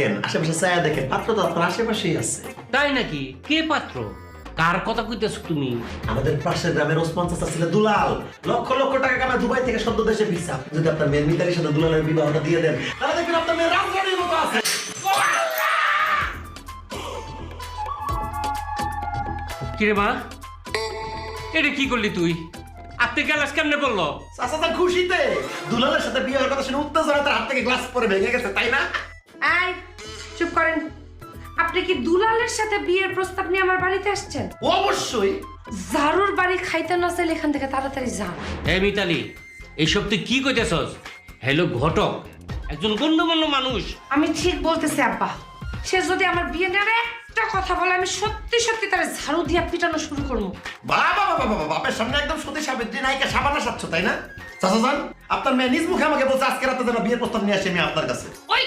কেন আশেপাশে চায়া দেখেন, পাত্র তো আপনার আশেপাশেই আছে। তাই নাকি? কে পাত্র? কার কথা কইতেছ তুমি? আমাদের পাশের গ্রামের ওসমান চাচা ছিল দুলাল, লক্ষ লক্ষ টাকা কামায় দুবাই থেকে সদ্য দেশে ভিসা। যদি আপনার মেয়ের মিতালির সাথে দুলালের বিবাহটা দিয়ে দেন, তাহলে দেখবেন আপনার মেয়ের রাজরানীর মতো আছে। কিরে মা, এটা কি করলি তুই? আপনি গ্যালাস কেমনে বললো? চাচা তার খুশিতে দুলালের সাথে বিয়ে হওয়ার কথা শুনে উত্তেজনা তার হাত থেকে গ্লাস পরে ভেঙে গেছে, তাই না? এই চুপ করেন। আপনি কি দুলালের সাথে বিয়ের প্রস্তাব নিয়ে আমার বাড়িতে আসছেন? অবশ্যই। জারুর বাড়ি খাইতে না চাইলে এখান থেকে তাড়াতাড়ি যান। হে মিতালি, এইসব তুই কি কইতেছস? হ্যালো ঘটক, একজন গণ্যমান্য মানুষ। আমি ঠিক বলতেছি আব্বা, সে যদি আমার বিয়ে নেবে একটা কথা বলে আমি সত্যি সত্যি তার ঝাড়ু দিয়ে পিটানো শুরু করবো। বাবা বাবা বাবা, বাপের সামনে একদম সতী সাবিত্রী নায়িকা সাবানা সাচ্ছ, তাই না? চাচা যান, আপনার মেয়ে নিজ মুখে আমাকে বলছে আজকে রাতে যেন বিয়ের প্রস্তাব নিয়ে আসি আমি আপনার কাছে। ওই